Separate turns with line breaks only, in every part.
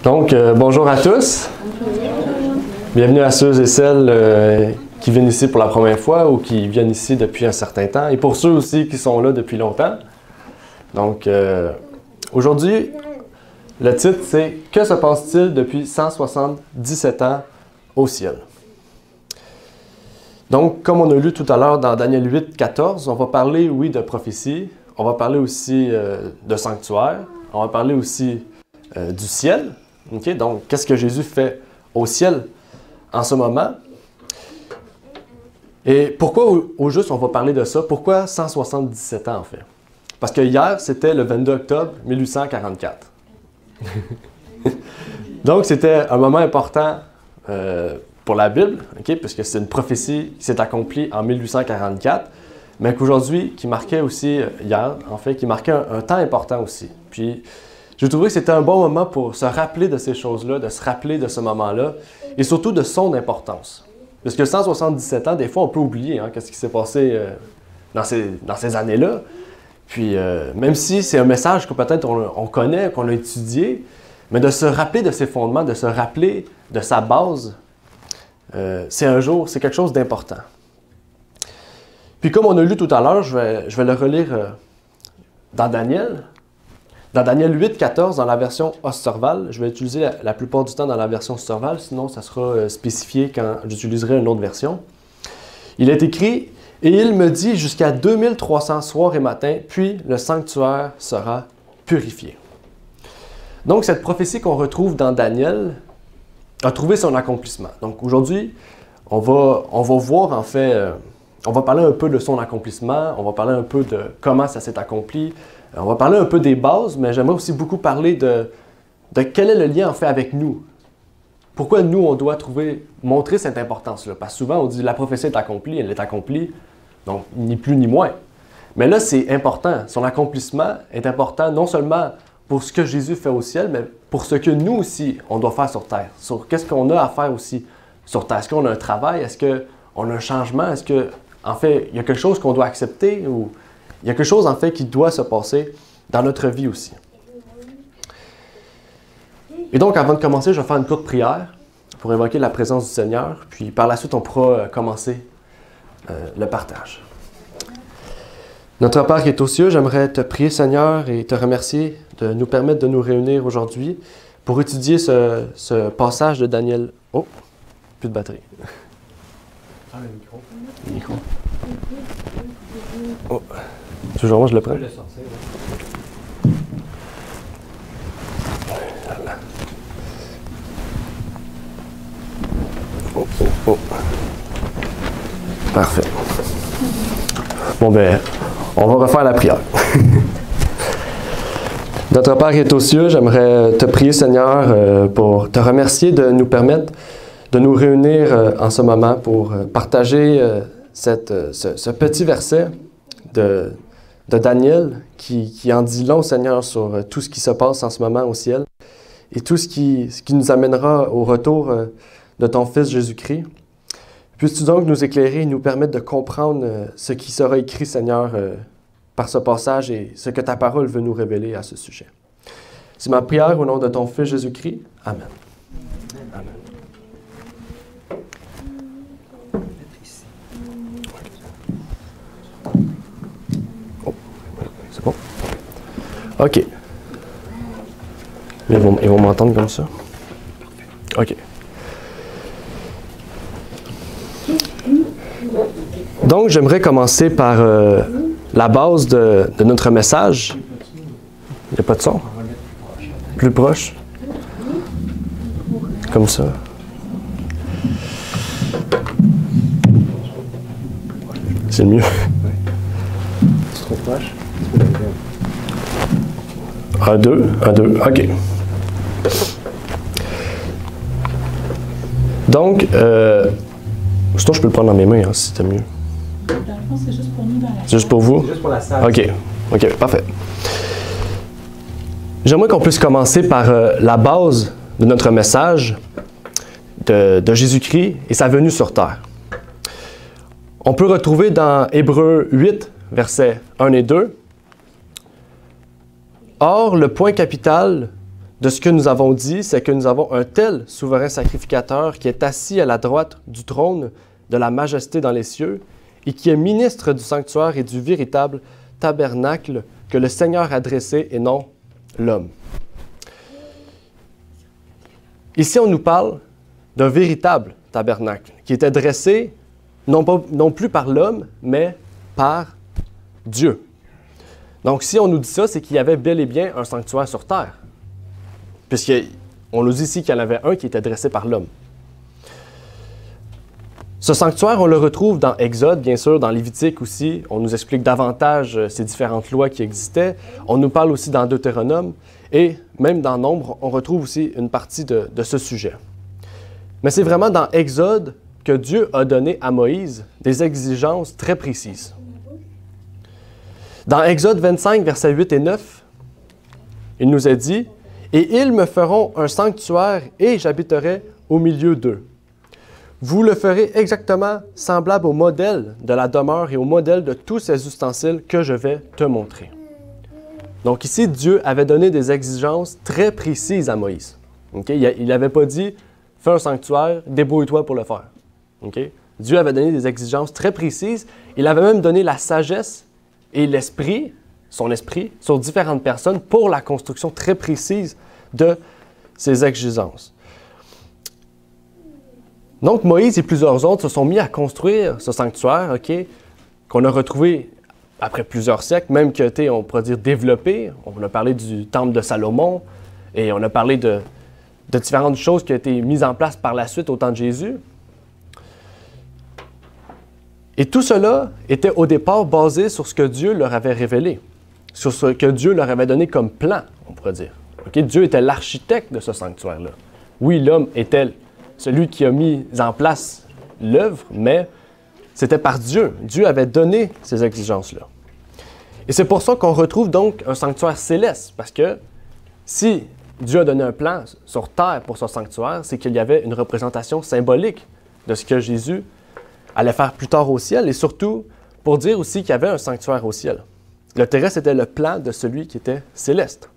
Donc, bonjour à tous. Bienvenue à ceux et celles qui viennent ici pour la première fois ou qui viennent ici depuis un certain temps. Et pour ceux aussi qui sont là depuis longtemps. Donc, aujourd'hui, le titre c'est « Que se passe-t-il depuis 177 ans au ciel ?» Donc, comme on a lu tout à l'heure dans Daniel 8, 14, on va parler, oui, de prophétie. On va parler aussi de sanctuaire. On va parler aussi du ciel. Okay? Donc, qu'est-ce que Jésus fait au ciel en ce moment? Et pourquoi, au juste, on va parler de ça? Pourquoi 177 ans, en fait? Parce que hier, c'était le 22 octobre 1844. Donc, c'était un moment important pour la Bible, okay? Puisque c'est une prophétie qui s'est accomplie en 1844, mais qu'aujourd'hui, qui marquait aussi, hier, en fait, qui marquait un temps important aussi. Puis, j'ai trouvé que c'était un bon moment pour se rappeler de ces choses-là, de se rappeler de ce moment-là, et surtout de son importance. Parce que 177 ans, des fois, on peut oublier qu'est-ce qui s'est passé dans ces années-là. Puis, même si c'est un message que peut-être on connaît, qu'on a étudié, mais de se rappeler de ses fondements, de se rappeler de sa base, c'est quelque chose d'important. Puis comme on a lu tout à l'heure, je vais le relire dans Daniel. Dans Daniel 8, 14, dans la version Osterval, je vais utiliser la plupart du temps dans la version Osterval, sinon ça sera spécifié quand j'utiliserai une autre version. Il est écrit « Et il me dit jusqu'à 2300 soirs et matins, puis le sanctuaire sera purifié. » Donc cette prophétie qu'on retrouve dans Daniel a trouvé son accomplissement. Donc aujourd'hui, on va voir en fait, on va parler un peu de son accomplissement, on va parler un peu de comment ça s'est accompli, on va parler un peu des bases, mais j'aimerais aussi beaucoup parler de quel est le lien en fait avec nous. Pourquoi nous, on doit montrer cette importance-là? Parce que souvent, on dit la prophétie est accomplie, elle est accomplie, donc ni plus ni moins. Mais là, c'est important. Son accomplissement est important non seulement pour ce que Jésus fait au ciel, mais pour ce que nous aussi, on doit faire sur terre. Sur qu'est-ce qu'on a à faire aussi sur terre. Est-ce qu'on a un travail? Est-ce qu'on a un changement? Est-ce que, en fait, il y a quelque chose qu'on doit accepter ou il y a quelque chose, en fait, qui doit se passer dans notre vie aussi. Et donc, avant de commencer, je vais faire une courte prière pour invoquer la présence du Seigneur. Puis, par la suite, on pourra commencer le partage. Notre Père qui est aux cieux, j'aimerais te prier, Seigneur, et te remercier de nous permettre de nous réunir aujourd'hui pour étudier ce passage de Daniel. Oh, plus de batterie.
Ah, le micro.
Le micro. Oh. Toujours moi, je le prends.
Je peux le sortir. Ouais.
Voilà. Oh, oh, oh. Parfait. Bon, ben, on va refaire la prière. Notre Père qui est aux cieux, j'aimerais te prier, Seigneur, pour te remercier de nous permettre de nous réunir en ce moment pour partager ce petit verset de Daniel qui en dit long, Seigneur, sur tout ce qui se passe en ce moment au ciel et tout ce qui nous amènera au retour de ton Fils Jésus-Christ. Puisses-tu donc nous éclairer et nous permettre de comprendre ce qui sera écrit, Seigneur, par ce passage et ce que ta parole veut nous révéler à ce sujet. C'est ma prière au nom de ton Fils Jésus-Christ. Amen. Amen. Oh, c'est bon? OK. Ils vont m'entendre comme ça? OK. Donc, j'aimerais commencer par la base de notre message. Il n'y a pas de son? Plus proche? Comme ça. C'est le mieux.
C'est trop proche.
1, 2, 1, 2, OK. Donc, sinon je peux le prendre dans mes mains, si c'était mieux.
Dans le fond, c'est juste pour nous dans la salle.
C'est juste pour vous?
C'est juste pour la salle.
OK, parfait. J'aimerais qu'on puisse commencer par la base de notre message de Jésus-Christ et sa venue sur terre. On peut retrouver dans Hébreux 8, versets 1 et 2. « Or, le point capital de ce que nous avons dit, c'est que nous avons un tel souverain sacrificateur qui est assis à la droite du trône de la majesté dans les cieux et qui est ministre du sanctuaire et du véritable tabernacle que le Seigneur a dressé et non l'homme. Ici, on nous parle d'un véritable tabernacle qui était dressé non plus par l'homme, mais par Dieu. Donc, si on nous dit ça, c'est qu'il y avait bel et bien un sanctuaire sur terre. Puisqu'on nous dit ici qu'il y en avait un qui était dressé par l'homme. Ce sanctuaire, on le retrouve dans Exode, bien sûr, dans Lévitique aussi. On nous explique davantage ces différentes lois qui existaient. On nous parle aussi dans Deutéronome. Et même dans Nombre, on retrouve aussi une partie de ce sujet. Mais c'est vraiment dans Exode que Dieu a donné à Moïse des exigences très précises. Dans Exode 25, versets 8 et 9, il nous est dit « Et ils me feront un sanctuaire et j'habiterai au milieu d'eux. Vous le ferez exactement semblable au modèle de la demeure et au modèle de tous ces ustensiles que je vais te montrer. » Donc ici, Dieu avait donné des exigences très précises à Moïse. Okay? Il n'avait pas dit « Fais un sanctuaire, débrouille-toi pour le faire. Okay? » Dieu avait donné des exigences très précises. Il avait même donné la sagesse et l'esprit, son esprit, sur différentes personnes pour la construction très précise de ces exigences. Donc, Moïse et plusieurs autres se sont mis à construire ce sanctuaire, okay, qu'on a retrouvé après plusieurs siècles, même qui a été, on pourrait dire, développé. On a parlé du temple de Salomon et on a parlé de différentes choses qui ont été mises en place par la suite au temps de Jésus. Et tout cela était au départ basé sur ce que Dieu leur avait révélé, sur ce que Dieu leur avait donné comme plan, on pourrait dire. Okay? Dieu était l'architecte de ce sanctuaire-là. Oui, l'homme était celui qui a mis en place l'œuvre, mais c'était par Dieu. Dieu avait donné ces exigences-là. Et c'est pour ça qu'on retrouve donc un sanctuaire céleste, parce que si Dieu a donné un plan sur terre pour ce sanctuaire, c'est qu'il y avait une représentation symbolique de ce que Jésus allait faire plus tard au ciel, et surtout pour dire aussi qu'il y avait un sanctuaire au ciel. Le terrestre était le plan de celui qui était céleste.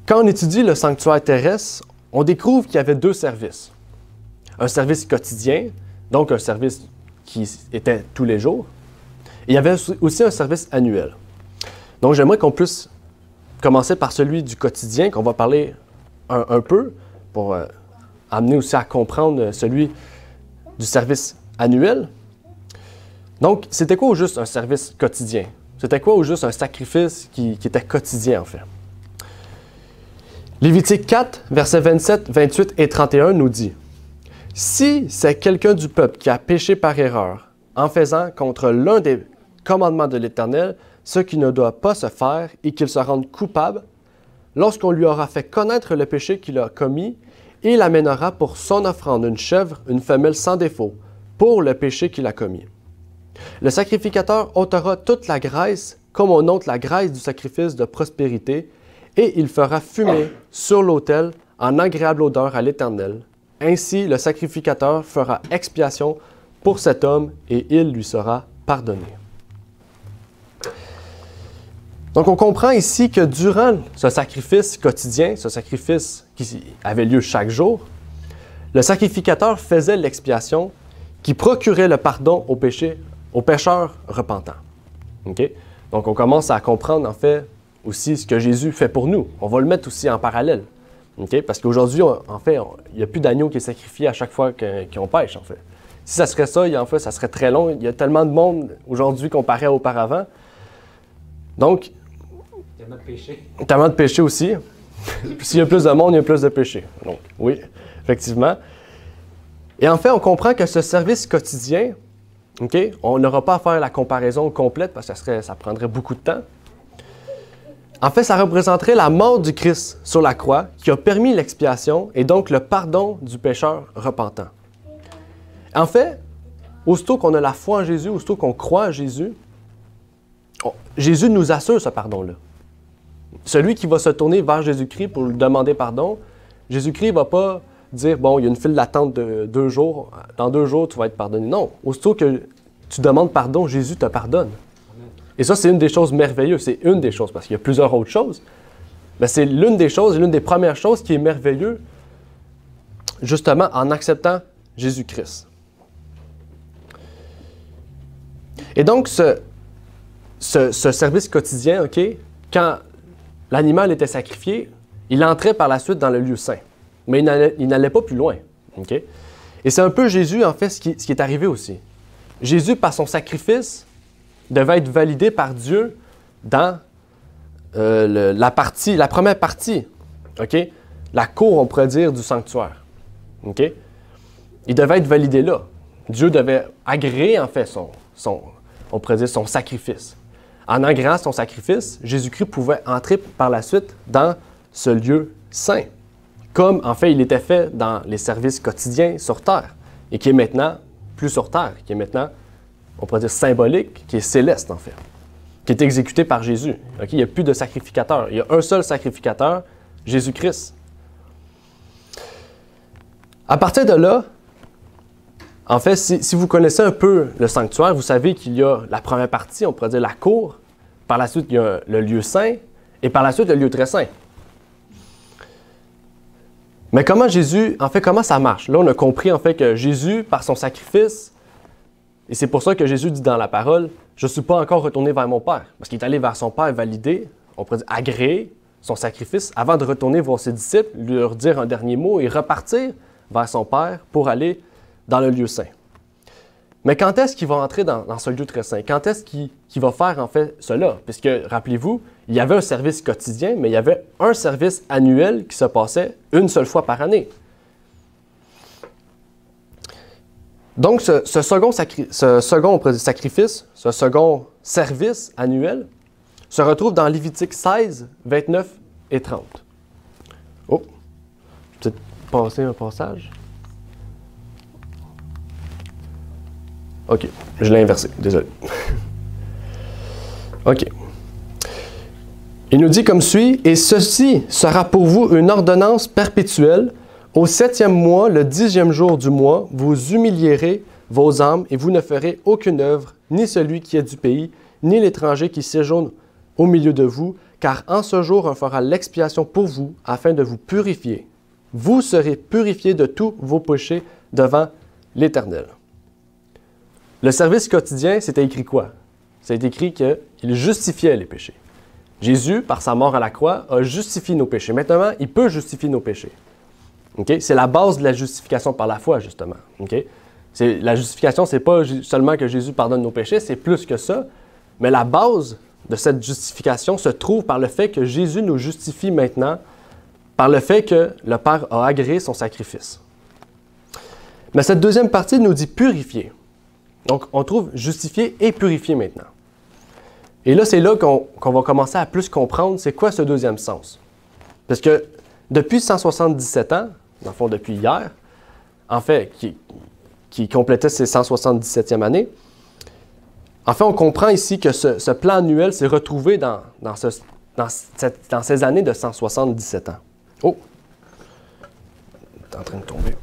Quand on étudie le sanctuaire terrestre, on découvre qu'il y avait deux services. Un service quotidien, donc un service qui était tous les jours, et il y avait aussi un service annuel. Donc j'aimerais qu'on puisse commencer par celui du quotidien, qu'on va parler un peu, pour amener aussi à comprendre celui du service annuel. Donc, c'était quoi au juste un service quotidien? C'était quoi au juste un sacrifice qui était quotidien, en fait? Lévitique 4, versets 27, 28 et 31 nous dit « Si c'est quelqu'un du peuple qui a péché par erreur en faisant contre l'un des commandements de l'Éternel, ce qui ne doit pas se faire et qu'il se rende coupable, lorsqu'on lui aura fait connaître le péché qu'il a commis, il amènera pour son offrande une chèvre, une femelle sans défaut, pour le péché qu'il a commis. Le sacrificateur ôtera toute la graisse, comme on ôte la graisse du sacrifice de prospérité, et il fera fumer sur l'autel en agréable odeur à l'Éternel. Ainsi, le sacrificateur fera expiation pour cet homme, et il lui sera pardonné. » Donc, on comprend ici que durant ce sacrifice quotidien, ce sacrifice qui avait lieu chaque jour, le sacrificateur faisait l'expiation qui procurait le pardon aux pécheurs repentants. Okay? Donc, on commence à comprendre, en fait, aussi ce que Jésus fait pour nous. On va le mettre aussi en parallèle. Okay? Parce qu'aujourd'hui, en fait, il n'y a plus d'agneau qui est sacrifié à chaque fois qu'on pêche, en fait. Si ça serait ça, en fait, ça serait très long. Il y a tellement de monde aujourd'hui comparé à auparavant. Donc,
tellement de péché.
Tellement de péché aussi. S'il y a plus de monde, il y a plus de péché. Donc, oui, effectivement. Et en fait, on comprend que ce service quotidien, okay, on n'aura pas à faire la comparaison complète parce que ça prendrait beaucoup de temps. En fait, ça représenterait la mort du Christ sur la croix qui a permis l'expiation et donc le pardon du pécheur repentant. En fait, aussitôt qu'on a la foi en Jésus, aussitôt qu'on croit en Jésus, Jésus nous assure ce pardon-là. Celui qui va se tourner vers Jésus-Christ pour lui demander pardon, Jésus-Christ ne va pas dire « Bon, il y a une file d'attente de 2 jours, dans 2 jours, tu vas être pardonné. » Non, aussitôt que tu demandes pardon, Jésus te pardonne. Et ça, c'est une des choses merveilleuses, c'est une des choses, parce qu'il y a plusieurs autres choses. ben, c'est l'une des choses, l'une des premières choses qui est merveilleuse, justement en acceptant Jésus-Christ. Et donc, ce service quotidien, OK, quand l'animal était sacrifié, il entrait par la suite dans le lieu saint. Mais il n'allait pas plus loin. OK? Et c'est un peu Jésus, en fait, ce qui est arrivé aussi. Jésus, par son sacrifice, devait être validé par Dieu dans la première partie, OK? La cour, on pourrait dire, du sanctuaire. OK? Il devait être validé là. Dieu devait agréer, en fait, on pourrait dire, son sacrifice. En agréant son sacrifice, Jésus-Christ pouvait entrer par la suite dans ce lieu saint, comme, en fait, il était fait dans les services quotidiens sur terre, et qui est maintenant plus sur terre, qui est maintenant, on pourrait dire, symbolique, qui est céleste, en fait, qui est exécuté par Jésus. Okay? Il n'y a plus de sacrificateur. Il y a un seul sacrificateur, Jésus-Christ. À partir de là, en fait, si vous connaissez un peu le sanctuaire, vous savez qu'il y a la première partie, on pourrait dire la cour. Par la suite, il y a le lieu saint, et par la suite, le lieu très saint. Mais comment ça marche? Là, on a compris, en fait, que Jésus, par son sacrifice, et c'est pour ça que Jésus dit dans la parole, « Je ne suis pas encore retourné vers mon Père », parce qu'il est allé vers son Père valider, on pourrait dire agréer son sacrifice, avant de retourner voir ses disciples, leur dire un dernier mot et repartir vers son Père pour aller dans le lieu saint. Mais quand est-ce qu'il va entrer dans ce lieu très saint? Quand est-ce qu'il va faire, en fait, cela? Puisque, rappelez-vous, il y avait un service quotidien, mais il y avait un service annuel qui se passait une seule fois par année. Donc, ce second sacrifice, ce second service annuel, se retrouve dans Lévitique 16, 29 et 30. Oh, je vais peut-être passer un passage. OK, je l'ai inversé, désolé. OK. Il nous dit comme suit, « Et ceci sera pour vous une ordonnance perpétuelle. Au 7e mois, le 10e jour du mois, vous humilierez vos âmes et vous ne ferez aucune œuvre, ni celui qui est du pays, ni l'étranger qui séjourne au milieu de vous, car en ce jour, on fera l'expiation pour vous, afin de vous purifier. Vous serez purifiés de tous vos péchés devant l'Éternel. » Le service quotidien, c'était écrit quoi? C'est écrit qu'il justifiait les péchés. Jésus, par sa mort à la croix, a justifié nos péchés. Maintenant, il peut justifier nos péchés. Okay? C'est la base de la justification par la foi, justement. Okay? La justification, ce n'est pas seulement que Jésus pardonne nos péchés, c'est plus que ça. Mais la base de cette justification se trouve par le fait que Jésus nous justifie maintenant, par le fait que le Père a agréé son sacrifice. Mais cette deuxième partie nous dit purifier. Donc, on trouve justifié et purifié maintenant. Et là, c'est là qu'on va commencer à plus comprendre c'est quoi ce deuxième sens. Parce que depuis 177 ans, dans le fond depuis hier, en fait, qui complétait ses 177e année, en fait, on comprend ici que ce plan annuel s'est retrouvé dans ces années de 177 ans. Oh! C'est en train de tomber.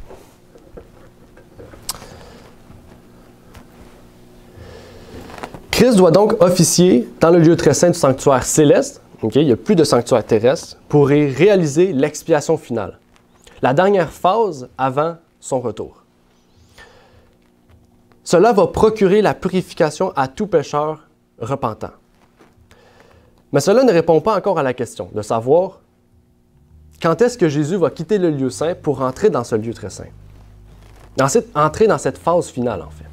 Christ doit donc officier dans le lieu très saint du sanctuaire céleste, okay, il n'y a plus de sanctuaire terrestre, pour y réaliser l'expiation finale, la dernière phase avant son retour. Cela va procurer la purification à tout pécheur repentant. Mais cela ne répond pas encore à la question de savoir quand est-ce que Jésus va quitter le lieu saint pour entrer dans ce lieu très saint. Ensuite, entrer dans cette phase finale, en fait.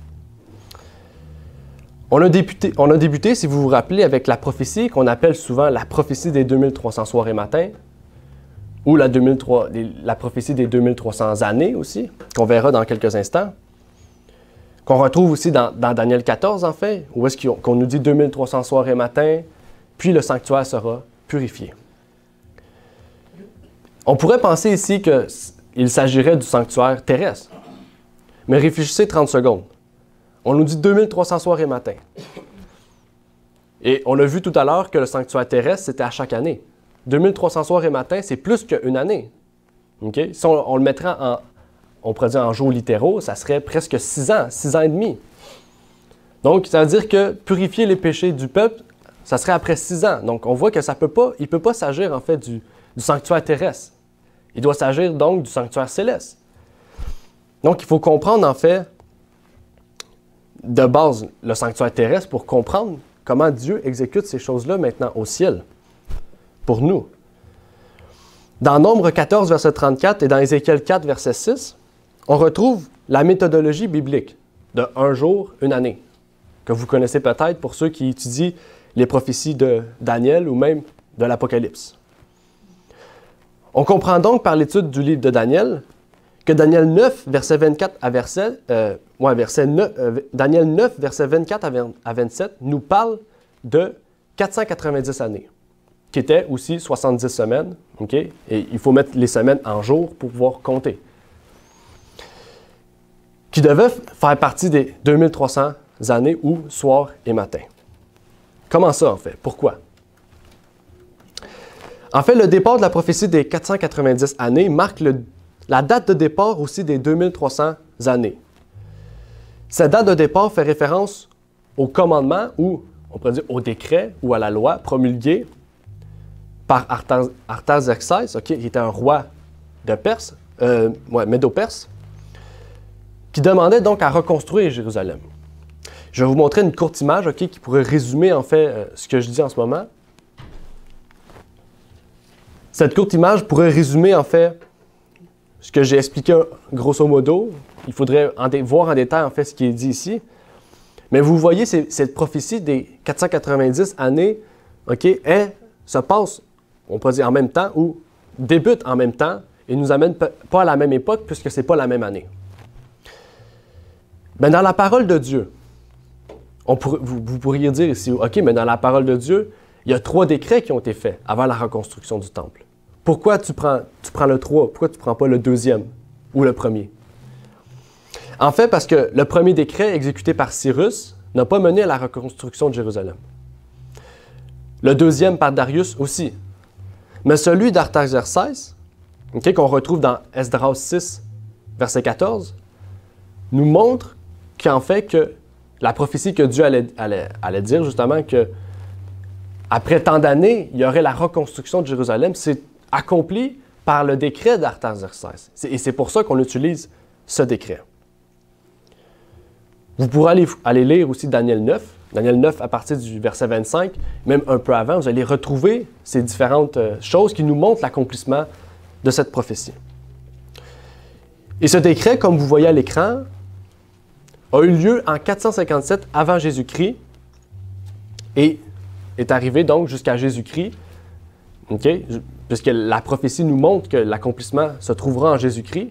On a débuté, si vous vous rappelez, avec la prophétie qu'on appelle souvent la prophétie des 2300 soirs et matins, ou la prophétie des 2300 années aussi, qu'on verra dans quelques instants, qu'on retrouve aussi dans Daniel 14, en fait, où est-ce qu'on nous dit 2300 soirs et matins, puis le sanctuaire sera purifié. On pourrait penser ici qu'il s'agirait du sanctuaire terrestre, mais réfléchissez 30 secondes. On nous dit 2300 soirs et matins. Et on a vu tout à l'heure que le sanctuaire terrestre, c'était à chaque année. 2300 soirs et matins, c'est plus qu'une année. Okay? Si on le mettrait on pourrait dire en jours littéraux, ça serait presque 6 ans et demi. Donc, ça veut dire que purifier les péchés du peuple, ça serait après 6 ans. Donc, on voit que il ne peut pas s'agir en fait du sanctuaire terrestre. Il doit s'agir donc du sanctuaire céleste. Donc, il faut comprendre en fait, de base, le sanctuaire terrestre pour comprendre comment Dieu exécute ces choses-là maintenant au ciel, pour nous. Dans Nombre 14, verset 34 et dans Ézéchiel 4, verset 6, on retrouve la méthodologie biblique de un jour, une année, que vous connaissez peut-être pour ceux qui étudient les prophéties de Daniel ou même de l'Apocalypse. On comprend donc par l'étude du livre de Daniel que Daniel 9, verset 24 à Daniel 9, verset 24 à 27 nous parle de 490 années, qui étaient aussi 70 semaines, OK? Et il faut mettre les semaines en jours pour pouvoir compter, qui devaient faire partie des 2300 années ou soir et matin. Comment ça, en fait? Pourquoi? En fait, le départ de la prophétie des 490 années marque la date de départ aussi des 2300 années. Cette date de départ fait référence au commandement ou, on pourrait dire, au décret ou à la loi promulguée par Artaxerxès, qui était un roi de Perse, Médo-Perse, qui demandait donc à reconstruire Jérusalem. Je vais vous montrer une courte image qui pourrait résumer en fait ce que je dis en ce moment. Cette courte image pourrait résumer en fait ce que j'ai expliqué grosso modo. Il faudrait voir en détail en fait ce qui est dit ici. Mais vous voyez, cette prophétie des 490 années, se passe, on peut dire en même temps, ou débute en même temps, et nous amène pas à la même époque puisque ce n'est pas la même année. Mais dans la parole de Dieu, vous pourriez dire ici, mais dans la parole de Dieu, il y a 3 décrets qui ont été faits avant la reconstruction du temple. Pourquoi tu prends le 3? Pourquoi tu ne prends pas le 2e ou le 1er? En fait, parce que le premier décret exécuté par Cyrus n'a pas mené à la reconstruction de Jérusalem. Le 2e par Darius aussi. Mais celui d'Artaxerxès, qu'on retrouve dans Esdras 6, verset 14, nous montre qu'en fait que la prophétie que Dieu allait dire justement que après tant d'années, il y aurait la reconstruction de Jérusalem, c'est accompli par le décret d'Artaxerxès. Et c'est pour ça qu'on utilise ce décret. Vous pourrez aller lire aussi Daniel 9. Daniel 9, à partir du verset 25, même un peu avant, vous allez retrouver ces différentes choses qui nous montrent l'accomplissement de cette prophétie. Et ce décret, comme vous voyez à l'écran, a eu lieu en 457 avant Jésus-Christ et est arrivé donc jusqu'à Jésus-Christ, puisque la prophétie nous montre que l'accomplissement se trouvera en Jésus-Christ.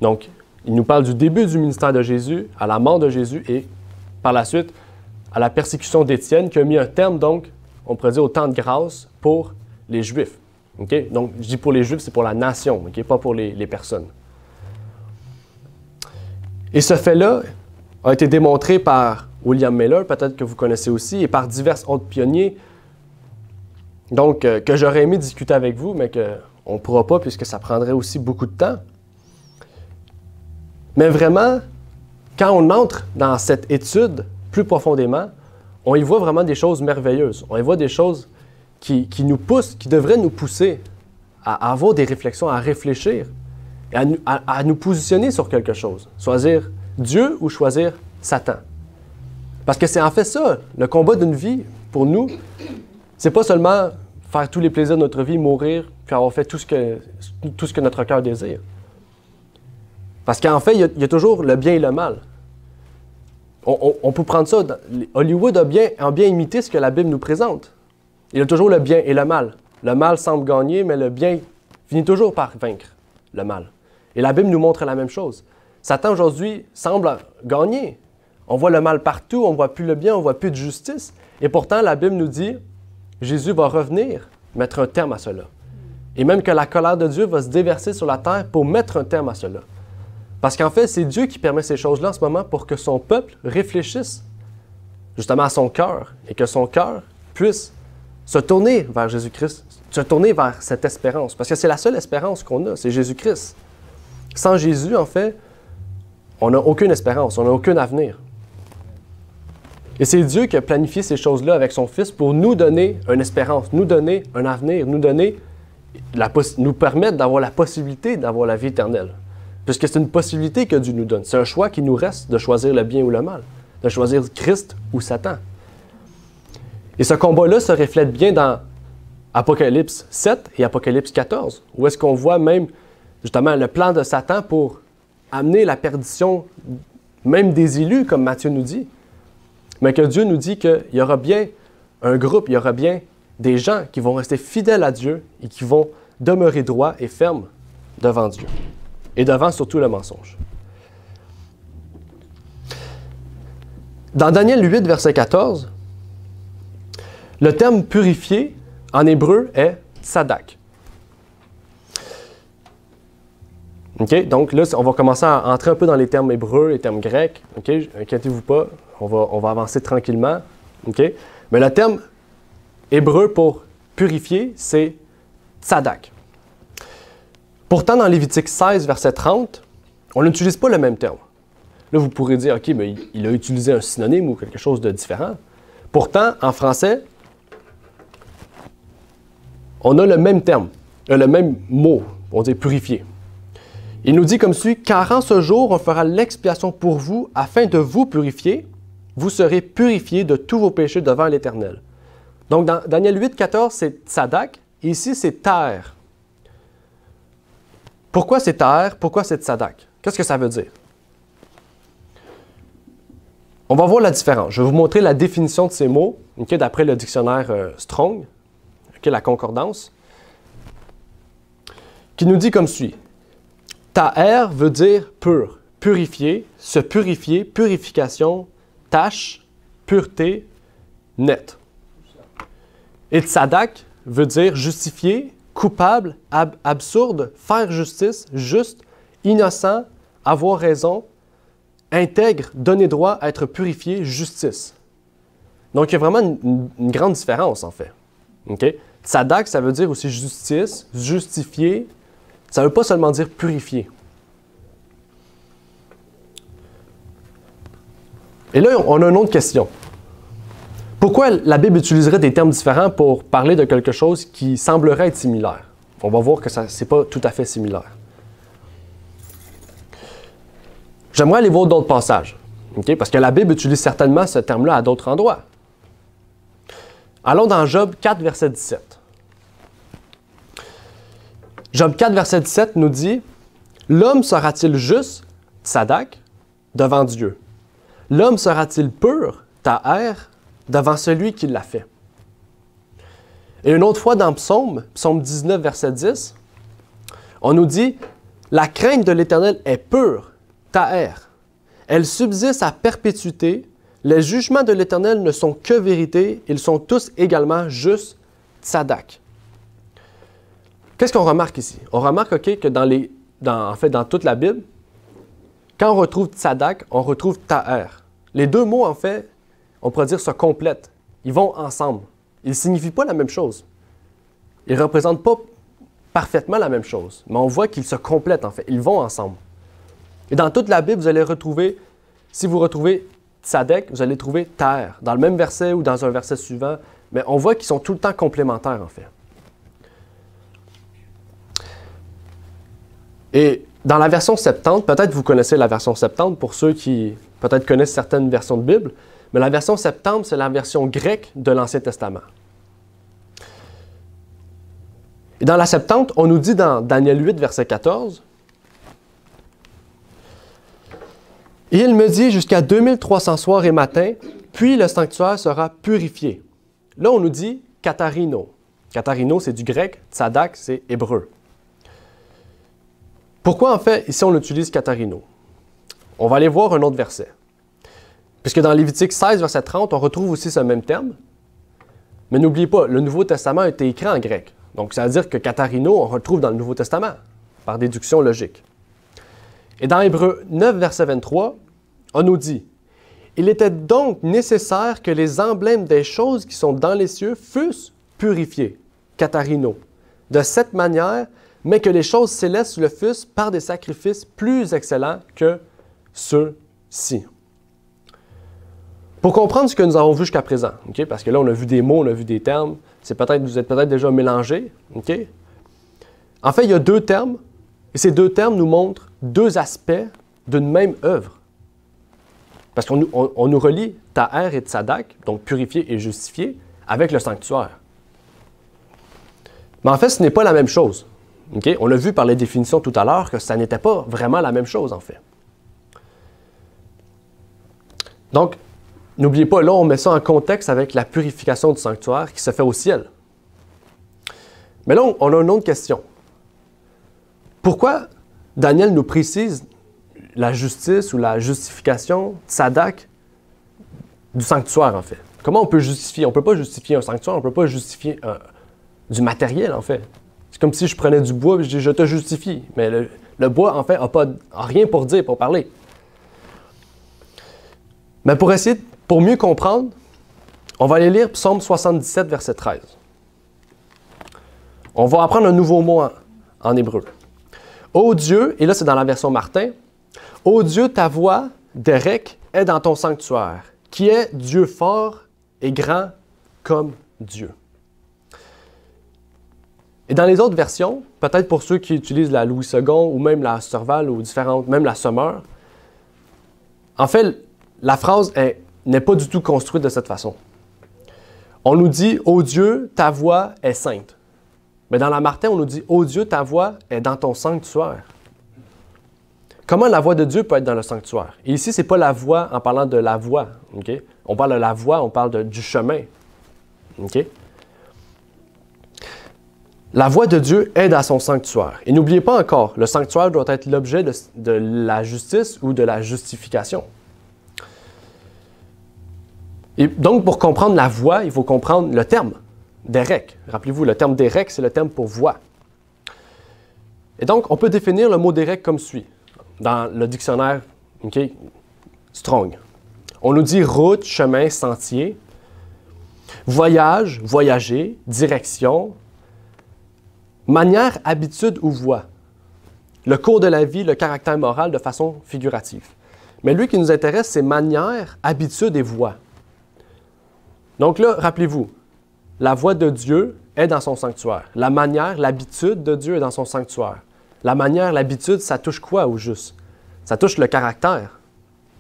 Donc, il nous parle du début du ministère de Jésus, à la mort de Jésus et par la suite à la persécution d'Étienne qui a mis un terme, donc, on pourrait dire, au temps de grâce pour les Juifs. Donc, je dis pour les Juifs, c'est pour la nation, pas pour les personnes. Et ce fait-là a été démontré par William Miller, peut-être que vous connaissez aussi, et par divers autres pionniers, donc que j'aurais aimé discuter avec vous, mais qu'on ne pourra pas puisque ça prendrait aussi beaucoup de temps. Mais vraiment, quand on entre dans cette étude plus profondément, on y voit vraiment des choses merveilleuses. On y voit des choses qui nous poussent, qui devraient nous pousser à avoir des réflexions, à réfléchir, et à nous positionner sur quelque chose. Choisir Dieu ou choisir Satan. Parce que c'est en fait ça, le combat d'une vie, pour nous, c'est pas seulement faire tous les plaisirs de notre vie, mourir, puis avoir fait tout ce que notre cœur désire. Parce qu'en fait, il y a toujours le bien et le mal. On peut prendre ça. Hollywood a bien imité ce que la Bible nous présente. Il y a toujours le bien et le mal. Le mal semble gagner, mais le bien finit toujours par vaincre le mal. Et la Bible nous montre la même chose. Satan, aujourd'hui, semble gagner. On voit le mal partout, on ne voit plus le bien, on ne voit plus de justice. Et pourtant, la Bible nous dit, Jésus va revenir, mettre un terme à cela. Et même que la colère de Dieu va se déverser sur la terre pour mettre un terme à cela. Parce qu'en fait, c'est Dieu qui permet ces choses-là en ce moment pour que son peuple réfléchisse justement à son cœur et que son cœur puisse se tourner vers Jésus-Christ, se tourner vers cette espérance. Parce que c'est la seule espérance qu'on a, c'est Jésus-Christ. Sans Jésus, en fait, on n'a aucune espérance, on n'a aucun avenir. Et c'est Dieu qui a planifié ces choses-là avec son Fils pour nous donner une espérance, nous donner un avenir, nous donner nous permettent d'avoir la possibilité d'avoir la vie éternelle. Puisque c'est une possibilité que Dieu nous donne. C'est un choix qui nous reste de choisir le bien ou le mal, de choisir Christ ou Satan. Et ce combat-là se reflète bien dans Apocalypse 7 et Apocalypse 14, où est-ce qu'on voit même justement le plan de Satan pour amener la perdition même des élus, comme Matthieu nous dit. Mais que Dieu nous dit qu'il y aura bien un groupe, il y aura bien des gens qui vont rester fidèles à Dieu et qui vont demeurer droits et fermes devant Dieu. Et devant surtout le mensonge. Dans Daniel 8, verset 14, le terme purifié en hébreu est tsadak. OK? Donc là, on va commencer à entrer un peu dans les termes hébreux, les termes grecs. OK? Inquiétez-vous pas, on va avancer tranquillement. OK? Mais le terme hébreu pour purifier, c'est tsadak. Pourtant, dans Lévitique 16, verset 30, on n'utilise pas le même terme. Là, vous pourrez dire, OK, mais il a utilisé un synonyme ou quelque chose de différent. Pourtant, en français, on a le même terme, le même mot, on dit purifier. Il nous dit comme suit, « Car en ce jour, on fera l'expiation pour vous, afin de vous purifier. Vous serez purifiés de tous vos péchés devant l'Éternel. » Donc, dans Daniel 8, 14, c'est tsadak, et ici, c'est taher. Pourquoi c'est taher? Pourquoi c'est tsadak? Qu'est-ce que ça veut dire? On va voir la différence. Je vais vous montrer la définition de ces mots, okay, d'après le dictionnaire Strong, okay, la concordance, qui nous dit comme suit. Taher veut dire pur, purifier, se purifier, purification, tâche, pureté, net. Et tsadak veut dire justifier, coupable, absurde, faire justice, juste, innocent, avoir raison, intègre, donner droit, être purifié, justice. Donc, il y a vraiment une grande différence, en fait. Okay? Tsadak, ça veut dire aussi justice, justifier. Ça ne veut pas seulement dire purifier. Et là, on a une autre question. Pourquoi la Bible utiliserait des termes différents pour parler de quelque chose qui semblerait être similaire? On va voir que ce n'est pas tout à fait similaire. J'aimerais aller voir d'autres passages, okay? Parce que la Bible utilise certainement ce terme-là à d'autres endroits. Allons dans Job 4, verset 17. Job 4, verset 17 nous dit « L'homme sera-t-il juste, tsadak, devant Dieu? L'homme sera-t-il pur, taher, devant celui qui l'a fait? » Et une autre fois dans Psaume 19, verset 10, on nous dit « La crainte de l'Éternel est pure, taher. Elle subsiste à perpétuité. Les jugements de l'Éternel ne sont que vérité. Ils sont tous également justes, tsadak. » Qu'est-ce qu'on remarque ici? On remarque okay, que dans toute la Bible, quand on retrouve tsadak, on retrouve taher. Les deux mots, en fait, on pourrait dire se complètent. Ils vont ensemble. Ils ne signifient pas la même chose. Ils ne représentent pas parfaitement la même chose, mais on voit qu'ils se complètent, en fait. Ils vont ensemble. Et dans toute la Bible, vous allez retrouver, si vous retrouvez tsadak, vous allez trouver taher, dans le même verset ou dans un verset suivant, mais on voit qu'ils sont tout le temps complémentaires, en fait. Et dans la version 70, peut-être vous connaissez la version 70 pour ceux qui peut-être connaissent certaines versions de Bible, mais la version 70, c'est la version grecque de l'Ancien Testament. Et dans la 70, on nous dit dans Daniel 8, verset 14, « Et il me dit jusqu'à 2300 soirs et matins, puis le sanctuaire sera purifié. » Là, on nous dit « katharino ». Katharino, c'est du grec, tsadak, c'est hébreu. Pourquoi, en fait, ici, on utilise katharino? On va aller voir un autre verset. Puisque dans Lévitique 16, verset 30, on retrouve aussi ce même terme. Mais n'oubliez pas, le Nouveau Testament a été écrit en grec. Donc, ça veut dire que katharino, on retrouve dans le Nouveau Testament, par déduction logique. Et dans Hébreux 9, verset 23, on nous dit « Il était donc nécessaire que les emblèmes des choses qui sont dans les cieux fussent purifiés, katharino, de cette manière, mais que les choses célestes le fussent par des sacrifices plus excellents que ceux-ci. » Pour comprendre ce que nous avons vu jusqu'à présent, okay? Parce que là, on a vu des mots, on a vu des termes, vous êtes peut-être déjà mélangés, okay? En fait, il y a deux termes, et ces deux termes nous montrent deux aspects d'une même œuvre. Parce qu'on nous relie Ta'er et Tzadak, donc purifié et justifié, avec le sanctuaire. Mais en fait, ce n'est pas la même chose. Okay? On l'a vu par les définitions tout à l'heure que ça n'était pas vraiment la même chose, en fait. Donc, n'oubliez pas, là, on met ça en contexte avec la purification du sanctuaire qui se fait au ciel. Mais là, on a une autre question. Pourquoi Daniel nous précise la justice ou la justification, tzadak, du sanctuaire, en fait? Comment on peut justifier? On ne peut pas justifier un sanctuaire, on ne peut pas justifier du matériel, en fait. C'est comme si je prenais du bois et je dis « je te justifie ». Mais le bois, en fait, n'a rien pour dire, pour parler. Mais pour mieux comprendre, on va aller lire Psaume 77, verset 13. On va apprendre un nouveau mot en hébreu. « Ô Dieu », et là c'est dans la version Martin, « Ô Dieu, ta voix, Derek, est dans ton sanctuaire, qui est Dieu fort et grand comme Dieu. » Et dans les autres versions, peut-être pour ceux qui utilisent la Louis II ou même la Serval ou différentes, même la Sommer, en fait, la phrase n'est pas du tout construite de cette façon. On nous dit « Ô Dieu, ta voix est sainte ». Mais dans la Martin, on nous dit « Ô Dieu, ta voix est dans ton sanctuaire ». Comment la voix de Dieu peut être dans le sanctuaire? Et ici, ce n'est pas la voix en parlant de la voix. Okay? On parle de la voix, on parle du chemin. Okay? La voix de Dieu est dans son sanctuaire. Et n'oubliez pas encore, le sanctuaire doit être l'objet de la justice ou de la justification. Et donc, pour comprendre la voix, il faut comprendre le terme, Derek. Rappelez-vous, le terme Derek, c'est le terme pour voix. Et donc, on peut définir le mot Derek comme suit, dans le dictionnaire Strong. On nous dit route, chemin, sentier, voyage, voyager, direction, manière, habitude ou voie. Le cours de la vie, le caractère moral de façon figurative. Mais lui qui nous intéresse, c'est manière, habitude et voie. Donc là, rappelez-vous, la voix de Dieu est dans son sanctuaire. La manière, l'habitude de Dieu est dans son sanctuaire. La manière, l'habitude, ça touche quoi au juste? Ça touche le caractère.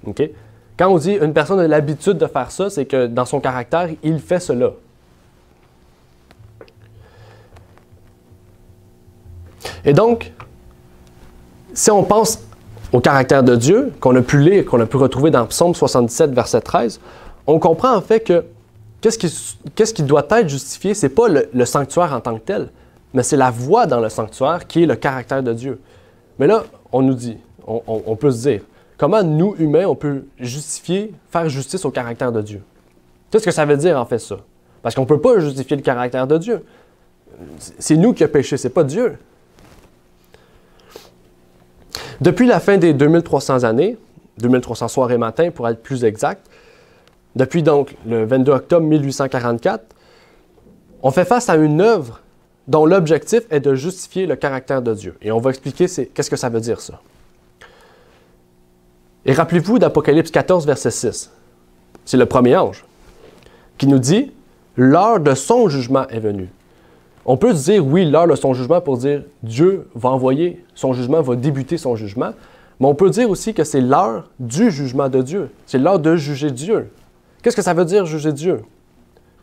Okay? Quand on dit une personne a l'habitude de faire ça, c'est que dans son caractère, il fait cela. Et donc, si on pense au caractère de Dieu, qu'on a pu lire, qu'on a pu retrouver dans Psaume 77, verset 13, on comprend en fait que qu'est-ce qui doit être justifié, ce n'est pas le sanctuaire en tant que tel, mais c'est la voix dans le sanctuaire qui est le caractère de Dieu. Mais là, on nous dit, on peut se dire, comment nous, humains, on peut justifier, faire justice au caractère de Dieu? Qu'est-ce que ça veut dire en fait ça? Parce qu'on ne peut pas justifier le caractère de Dieu. C'est nous qui avons péché, ce n'est pas Dieu. Depuis la fin des 2300 années, 2300 soirs et matins pour être plus exact, depuis donc le 22 octobre 1844, on fait face à une œuvre dont l'objectif est de justifier le caractère de Dieu. Et on va expliquer qu'est-ce que ça veut dire ça. Et rappelez-vous d'Apocalypse 14, verset 6. C'est le premier ange qui nous dit « L'heure de son jugement est venue ». On peut se dire, oui, l'heure de son jugement pour dire Dieu va envoyer son jugement, va débuter son jugement. Mais on peut dire aussi que c'est l'heure du jugement de Dieu. C'est l'heure de juger Dieu. Qu'est-ce que ça veut dire juger Dieu?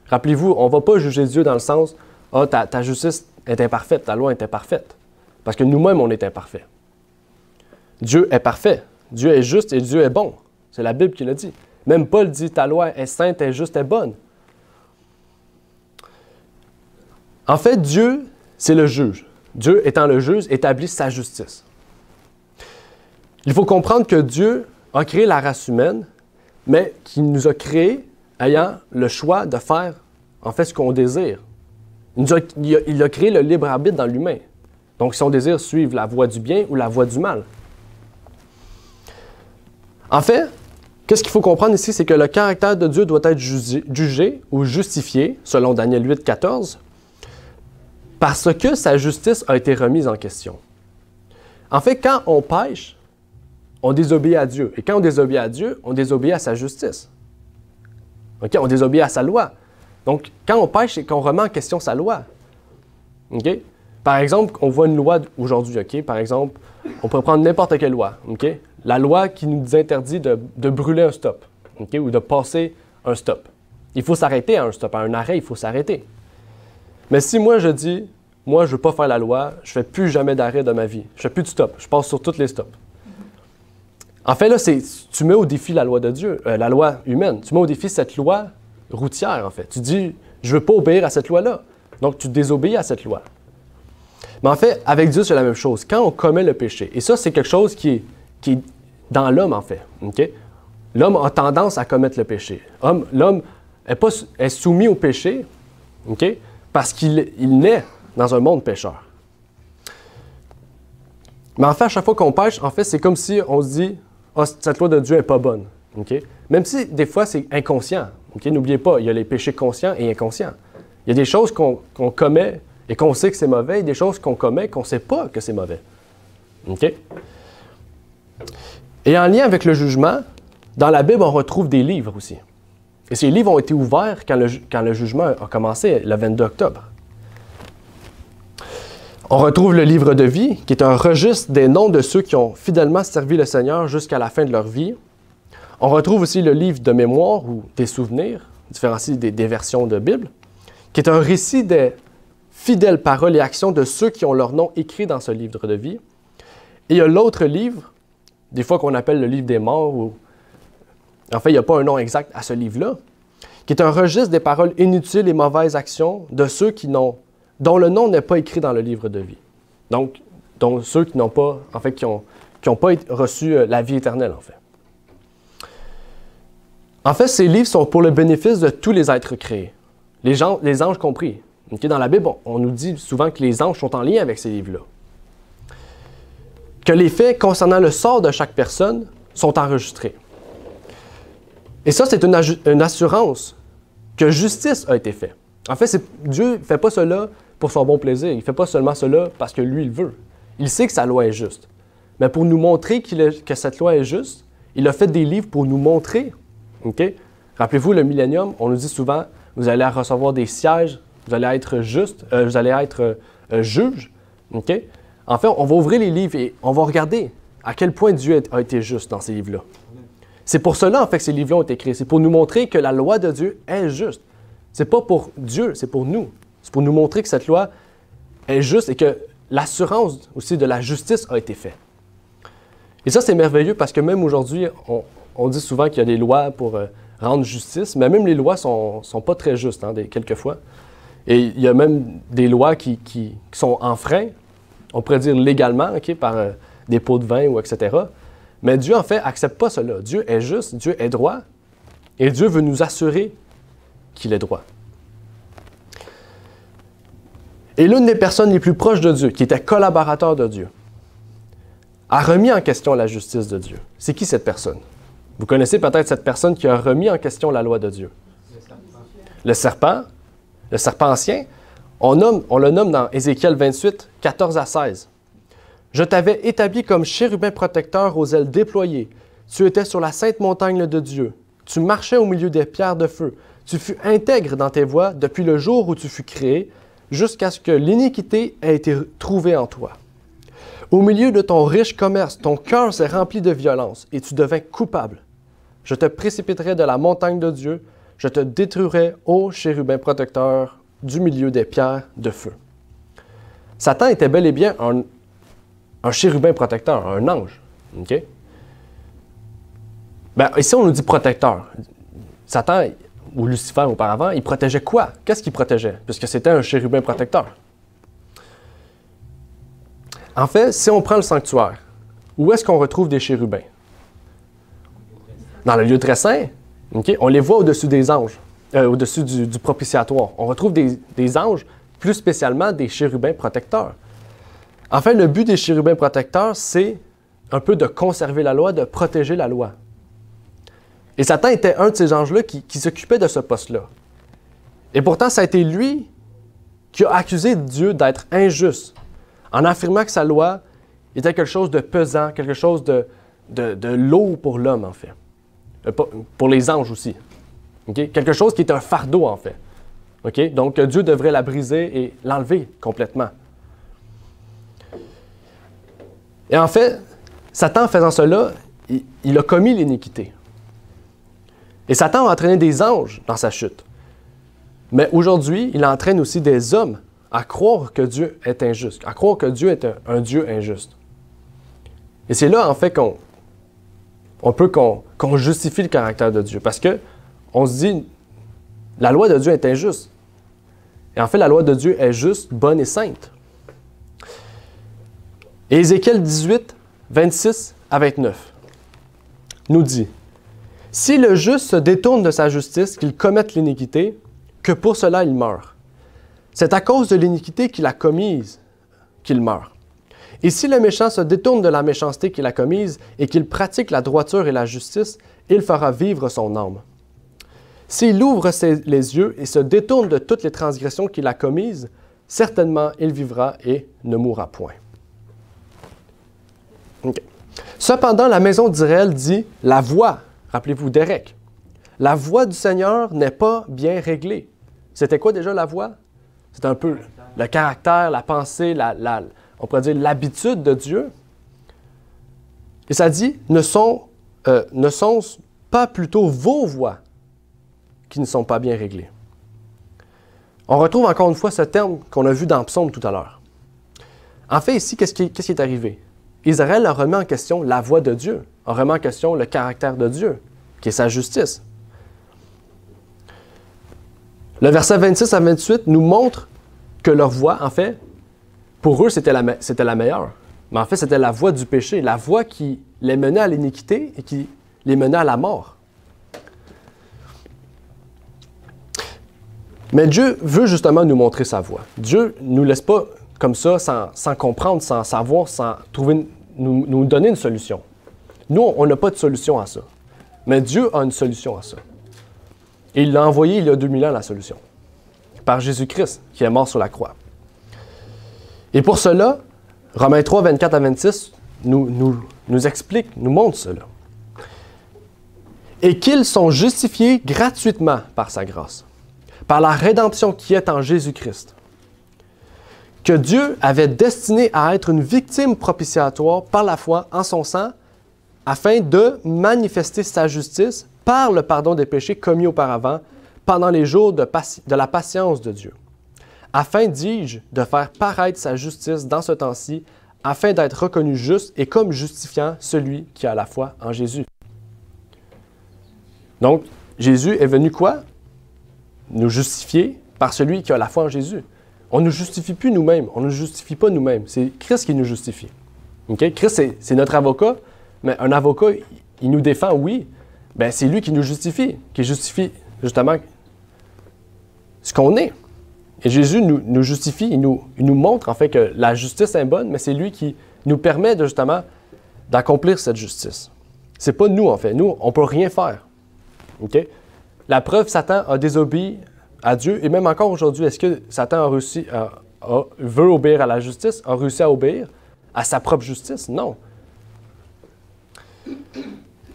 Rappelez-vous, on ne va pas juger Dieu dans le sens « Ah, ta justice est imparfaite, ta loi est imparfaite. » Parce que nous-mêmes, on est imparfaits. Dieu est parfait. Dieu est juste et Dieu est bon. C'est la Bible qui le dit. Même Paul dit « Ta loi est sainte, est juste, est bonne. » En fait, Dieu, c'est le juge. Dieu, étant le juge, établit sa justice. Il faut comprendre que Dieu a créé la race humaine, mais qu'il nous a créés ayant le choix de faire, en fait, ce qu'on désire. Il a créé le libre arbitre dans l'humain. Donc, si on désire suivre la voie du bien ou la voie du mal. En fait, qu'est-ce qu'il faut comprendre ici, c'est que le caractère de Dieu doit être jugé ou justifié, selon Daniel 8, 14, parce que sa justice a été remise en question. En fait, quand on pêche, on désobéit à Dieu. Et quand on désobéit à Dieu, on désobéit à sa justice. Okay? On désobéit à sa loi. Donc, quand on pêche, c'est qu'on remet en question sa loi. Okay? Par exemple, on voit une loi aujourd'hui, OK? Par exemple, on peut prendre n'importe quelle loi, OK? La loi qui nous interdit de brûler un stop, OK? Ou de passer un stop. Il faut s'arrêter à un stop, à un arrêt, il faut s'arrêter. Mais si moi je dis, moi je ne veux pas faire la loi, je ne fais plus jamais d'arrêt de ma vie, je ne fais plus de stop, je passe sur tous les stops. En fait, là, tu mets au défi la loi de Dieu, la loi humaine. Tu mets au défi cette loi routière, en fait. Tu dis, je ne veux pas obéir à cette loi-là. Donc, tu désobéis à cette loi. Mais en fait, avec Dieu, c'est la même chose. Quand on commet le péché, et ça, c'est quelque chose qui est dans l'homme, en fait. Okay? L'homme a tendance à commettre le péché. L'homme est soumis au péché, okay? Parce qu'il naît dans un monde pécheur. Mais en fait, à chaque fois qu'on pêche, en fait, c'est comme si on se dit « Ah, cette loi de Dieu n'est pas bonne. Okay? » Même si, des fois, c'est inconscient. Okay? N'oubliez pas, il y a les péchés conscients et inconscients. Il y a des choses qu'on commet et qu'on sait que c'est mauvais, et des choses qu'on commet qu'on ne sait pas que c'est mauvais. Okay? Et en lien avec le jugement, dans la Bible, on retrouve des livres aussi. Et ces livres ont été ouverts quand le jugement a commencé, le 22 octobre. On retrouve le livre de vie, qui est un registre des noms de ceux qui ont fidèlement servi le Seigneur jusqu'à la fin de leur vie. On retrouve aussi le livre de mémoire ou des souvenirs, différencié des versions de Bible, qui est un récit des fidèles paroles et actions de ceux qui ont leur nom écrit dans ce livre de vie. Et il y a l'autre livre, des fois qu'on appelle le livre des morts, ou en fait, il n'y a pas un nom exact à ce livre-là, qui est un registre des paroles inutiles et mauvaises actions de ceux dont le nom n'est pas écrit dans le livre de vie. Donc, ceux qui n'ont pas, en fait, qui ont pas reçu la vie éternelle, en fait. En fait, ces livres sont pour le bénéfice de tous les êtres créés, les anges compris. Okay? Dans la Bible, on nous dit souvent que les anges sont en lien avec ces livres-là. Que les faits concernant le sort de chaque personne sont enregistrés. Et ça, c'est une assurance que justice a été faite. En fait, Dieu ne fait pas cela pour son bon plaisir. Il ne fait pas seulement cela parce que lui, il veut. Il sait que sa loi est juste. Mais pour nous montrer que cette loi est juste, il a fait des livres pour nous montrer. Okay? Rappelez-vous, le millénium, on nous dit souvent, vous allez recevoir des sièges, vous allez être juste, vous allez être juge. Okay? En fait, on va ouvrir les livres et on va regarder à quel point Dieu a été juste dans ces livres-là. C'est pour cela, en fait, que ces livres-là ont été créés. C'est pour nous montrer que la loi de Dieu est juste. C'est pas pour Dieu, c'est pour nous. C'est pour nous montrer que cette loi est juste et que l'assurance aussi de la justice a été faite. Et ça, c'est merveilleux parce que même aujourd'hui, on dit souvent qu'il y a des lois pour rendre justice, mais même les lois ne sont pas très justes, quelquefois. Et il y a même des lois qui sont en frein, on pourrait dire légalement, okay, par des pots de vin ou etc. Mais Dieu, en fait, n'accepte pas cela. Dieu est juste, Dieu est droit, et Dieu veut nous assurer qu'il est droit. Et l'une des personnes les plus proches de Dieu, qui était collaborateur de Dieu, a remis en question la justice de Dieu. C'est qui cette personne? Vous connaissez peut-être cette personne qui a remis en question la loi de Dieu. Le serpent ancien, on le nomme dans Ézéchiel 28, 14 à 16. « Je t'avais établi comme chérubin protecteur aux ailes déployées. Tu étais sur la sainte montagne de Dieu. Tu marchais au milieu des pierres de feu. Tu fus intègre dans tes voies depuis le jour où tu fus créé, jusqu'à ce que l'iniquité ait été trouvée en toi. Au milieu de ton riche commerce, ton cœur s'est rempli de violence et tu devins coupable. Je te précipiterai de la montagne de Dieu, je te détruirai, ô chérubin protecteur, du milieu des pierres de feu. » Satan était bel et bien un chérubin protecteur, un ange. Okay? Ici, on nous dit protecteur. Satan, ou Lucifer auparavant, il protégeait quoi? Qu'est-ce qu'il protégeait? Puisque c'était un chérubin protecteur. En fait, si on prend le sanctuaire, où est-ce qu'on retrouve des chérubins? Dans le lieu très saint, okay? On les voit au-dessus des anges, au-dessus du propitiatoire. On retrouve des anges, plus spécialement des chérubins protecteurs. En fait, le but des chérubins protecteurs, c'est un peu de conserver la loi, de protéger la loi. Et Satan était un de ces anges-là qui s'occupait de ce poste-là. Et pourtant, ça a été lui qui a accusé Dieu d'être injuste, en affirmant que sa loi était quelque chose de pesant, quelque chose de lourd pour l'homme, en fait. Pour les anges aussi. Okay? Quelque chose qui est un fardeau, en fait. Okay? Donc, Dieu devrait la briser et l'enlever complètement. Et en fait, Satan, en faisant cela, il a commis l'iniquité. Et Satan a entraîné des anges dans sa chute. Mais aujourd'hui, il entraîne aussi des hommes à croire que Dieu est injuste, à croire que Dieu est un Dieu injuste. Et c'est là, en fait, qu'on justifie le caractère de Dieu. Parce qu'on se dit, la loi de Dieu est injuste. Et en fait, la loi de Dieu est juste, bonne et sainte. Et Ézéchiel 18, 26 à 29 nous dit, « Si le juste se détourne de sa justice, qu'il commette l'iniquité, que pour cela il meurt. C'est à cause de l'iniquité qu'il a commise qu'il meurt. Et si le méchant se détourne de la méchanceté qu'il a commise et qu'il pratique la droiture et la justice, il fera vivre son âme. S'il ouvre les yeux et se détourne de toutes les transgressions qu'il a commises, certainement il vivra et ne mourra point. » Okay. Cependant, la maison d'Israël dit « La voie », rappelez-vous Derek, « La voie du Seigneur n'est pas bien réglée. » C'était quoi déjà la voie? C'est un peu le caractère, la pensée, on pourrait dire l'habitude de Dieu. Et ça dit « Ne sont pas plutôt vos voies qui ne sont pas bien réglées. » On retrouve encore une fois ce terme qu'on a vu dans Psaume tout à l'heure. En fait, ici, qu'est-ce qui est arrivé? Israël a remis en question la voie de Dieu, a remis en question le caractère de Dieu, qui est sa justice. Le verset 26 à 28 nous montre que leur voie, en fait, pour eux, c'était la meilleure. Mais en fait, c'était la voie du péché, la voie qui les menait à l'iniquité et qui les menait à la mort. Mais Dieu veut justement nous montrer sa voie. Dieu ne nous laisse pas comme ça, sans comprendre, sans savoir, sans trouver, nous donner une solution. Nous, on n'a pas de solution à ça. Mais Dieu a une solution à ça. Et il l'a envoyé il y a 2000 ans, la solution, par Jésus-Christ, qui est mort sur la croix. Et pour cela, Romains 3, 24 à 26 nous explique, nous montre cela. Et qu'ils sont justifiés gratuitement par sa grâce, par la rédemption qui est en Jésus-Christ, que Dieu avait destiné à être une victime propitiatoire par la foi en son sang, afin de manifester sa justice par le pardon des péchés commis auparavant, pendant les jours de la patience de Dieu. Afin, dis-je, de faire paraître sa justice dans ce temps-ci, afin d'être reconnu juste et comme justifiant celui qui a la foi en Jésus. Donc, Jésus est venu quoi? Nous justifier par celui qui a la foi en Jésus. On ne nous justifie plus nous-mêmes, on ne nous justifie pas nous-mêmes. C'est Christ qui nous justifie. Okay? Christ, c'est notre avocat, mais un avocat, il nous défend, oui, bien, c'est lui qui nous justifie, qui justifie justement ce qu'on est. Et Jésus nous justifie, il nous montre en fait que la justice est bonne, mais c'est lui qui nous permet justement d'accomplir cette justice. C'est pas nous en fait. Nous, on ne peut rien faire. Okay? La preuve, Satan a désobéi à Dieu, et même encore aujourd'hui, est-ce que Satan veut obéir à la justice, a réussi à obéir à sa propre justice? Non.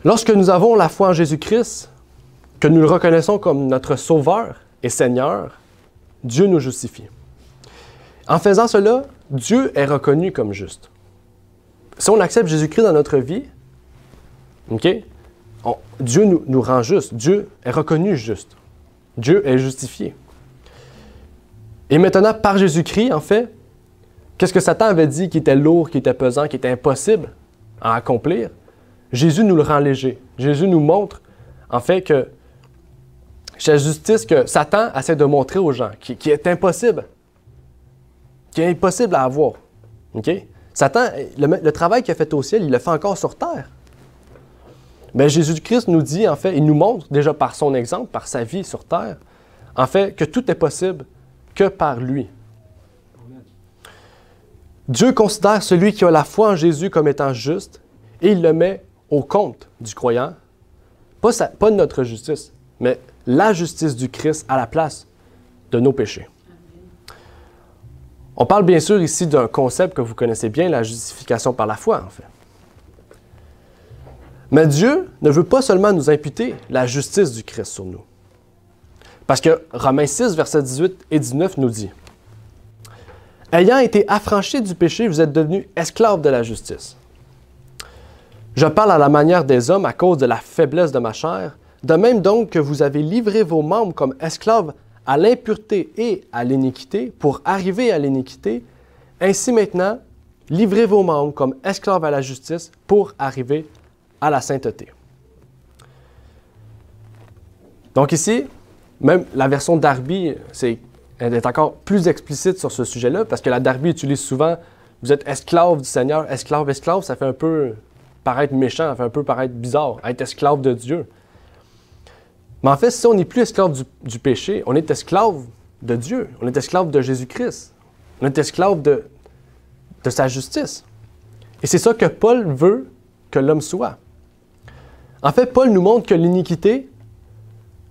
Lorsque nous avons la foi en Jésus-Christ, que nous le reconnaissons comme notre Sauveur et Seigneur, Dieu nous justifie. En faisant cela, Dieu est reconnu comme juste. Si on accepte Jésus-Christ dans notre vie, okay, Dieu nous rend juste. Dieu est reconnu juste. Dieu est justifié. Et maintenant, par Jésus-Christ, en fait, qu'est-ce que Satan avait dit qui était lourd, qui était pesant, qui était impossible à accomplir? Jésus nous le rend léger. Jésus nous montre, en fait, que cette justice que Satan essaie de montrer aux gens, qui est impossible, à avoir. Okay? Satan, le travail qu'il a fait au ciel, il le fait encore sur terre. Mais Jésus-Christ nous dit, en fait, il nous montre, déjà par son exemple, par sa vie sur terre, en fait, que tout est possible que par lui. Dieu considère celui qui a la foi en Jésus comme étant juste et il le met au compte du croyant, pas notre justice, mais la justice du Christ à la place de nos péchés. On parle bien sûr ici d'un concept que vous connaissez bien, la justification par la foi, en fait. Mais Dieu ne veut pas seulement nous imputer la justice du Christ sur nous. Parce que Romains 6, versets 18 et 19 nous dit « Ayant été affranchis du péché, vous êtes devenus esclaves de la justice. Je parle à la manière des hommes à cause de la faiblesse de ma chair. De même donc que vous avez livré vos membres comme esclaves à l'impureté et à l'iniquité pour arriver à l'iniquité, ainsi maintenant, livrez vos membres comme esclaves à la justice pour arriver à la sainteté. Donc ici, même la version Darby, elle est encore plus explicite sur ce sujet-là, parce que la Darby utilise souvent « vous êtes esclave du Seigneur », esclave, esclave, ça fait un peu paraître méchant, ça fait un peu paraître bizarre, être esclave de Dieu. Mais en fait, si on n'est plus esclave du péché, on est esclave de Dieu, on est esclave de Jésus-Christ, on est esclave de sa justice. Et c'est ça que Paul veut que l'homme soit. En fait, Paul nous montre que l'iniquité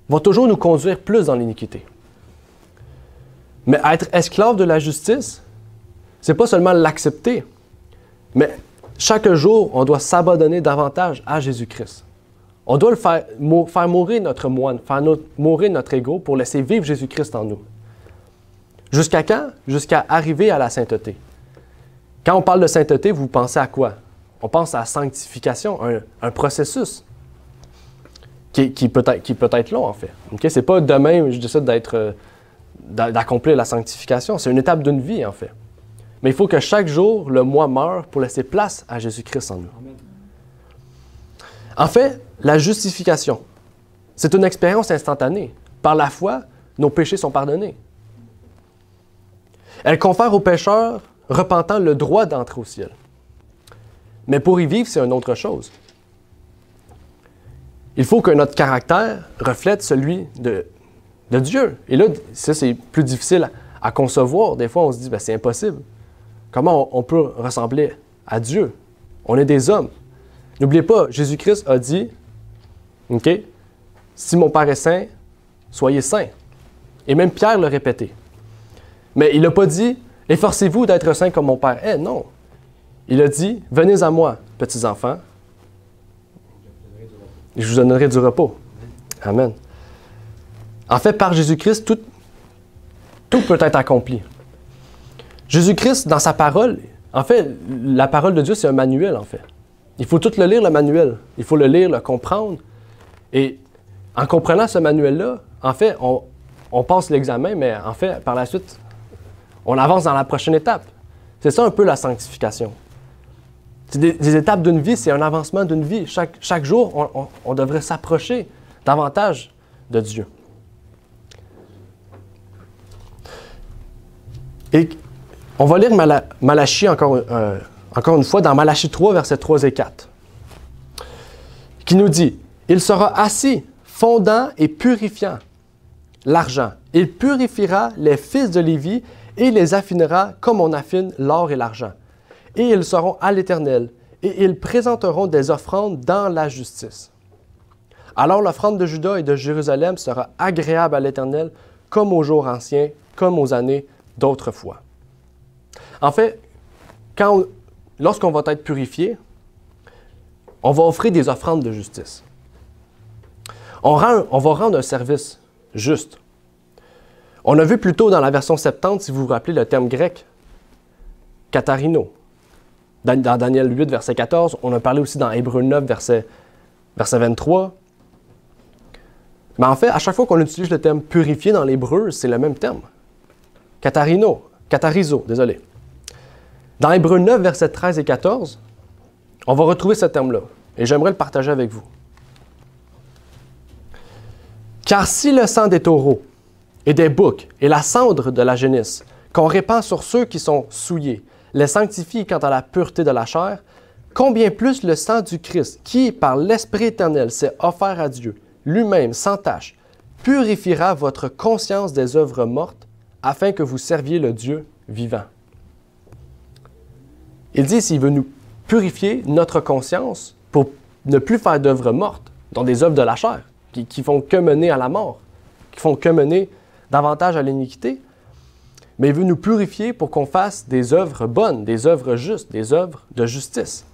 va toujours nous conduire plus dans l'iniquité. Mais être esclave de la justice, c'est pas seulement l'accepter, mais chaque jour, on doit s'abandonner davantage à Jésus-Christ. On doit faire mourir notre moine, faire mourir notre ego pour laisser vivre Jésus-Christ en nous. Jusqu'à quand? Jusqu'à arriver à la sainteté. Quand on parle de sainteté, vous pensez à quoi? On pense à la sanctification, un processus qui peut être long, en fait. Okay? C'est pas demain, je décide d'accomplir la sanctification. C'est une étape d'une vie, en fait. Mais il faut que chaque jour, le moi meure pour laisser place à Jésus-Christ en nous. En fait, la justification, c'est une expérience instantanée. Par la foi, nos péchés sont pardonnés. Elle confère aux pécheurs repentants le droit d'entrer au ciel. Mais pour y vivre, c'est une autre chose. Il faut que notre caractère reflète celui de Dieu. Et là, ça, c'est plus difficile à concevoir. Des fois, on se dit, c'est impossible. Comment on peut ressembler à Dieu? On est des hommes. N'oubliez pas, Jésus-Christ a dit, OK, si mon Père est saint, soyez saints. Et même Pierre l'a répété. Mais il n'a pas dit, efforcez-vous d'être saints comme mon Père est. Non. Il a dit, venez à moi, petits enfants, et je vous donnerai du repos. Amen. En fait, par Jésus-Christ, tout peut être accompli. Jésus-Christ, dans sa parole, en fait, la parole de Dieu, c'est un manuel, en fait. Il faut tout le lire, le manuel. Il faut le lire, le comprendre. Et en comprenant ce manuel-là, en fait, on passe l'examen, mais en fait, par la suite, on avance dans la prochaine étape. C'est ça un peu la sanctification. C'est des étapes d'une vie, c'est un avancement d'une vie. Chaque jour, on devrait s'approcher davantage de Dieu. Et on va lire Malachie encore une fois dans Malachie 3, versets 3 et 4, qui nous dit « Il sera assis, fondant et purifiant l'argent. Il purifiera les fils de Lévi et les affinera comme on affine l'or et l'argent. Et ils seront à l'Éternel, et ils présenteront des offrandes dans la justice. Alors l'offrande de Juda et de Jérusalem sera agréable à l'Éternel, comme aux jours anciens, comme aux années d'autrefois. » En fait, lorsqu'on va être purifié, on va offrir des offrandes de justice. On va rendre un service juste. On a vu plus tôt dans la version 70, si vous vous rappelez le terme grec, katharino. Dans Daniel 8, verset 14, on a parlé aussi dans Hébreux 9, verset 23. Mais en fait, à chaque fois qu'on utilise le terme purifié dans l'hébreu, c'est le même terme. Katharizo, désolé. Dans Hébreux 9, versets 13 et 14, on va retrouver ce terme-là. Et j'aimerais le partager avec vous. Car si le sang des taureaux et des boucs et la cendre de la génisse qu'on répand sur ceux qui sont souillés les sanctifie quant à la pureté de la chair, combien plus le sang du Christ, qui, par l'Esprit éternel, s'est offert à Dieu, lui-même, sans tache, purifiera votre conscience des œuvres mortes, afin que vous serviez le Dieu vivant. Il dit s'il veut nous purifier notre conscience pour ne plus faire d'œuvres mortes, dont des œuvres de la chair, qui font que mener à la mort, qui font que mener davantage à l'iniquité, mais il veut nous purifier pour qu'on fasse des œuvres bonnes, des œuvres justes, des œuvres de justice.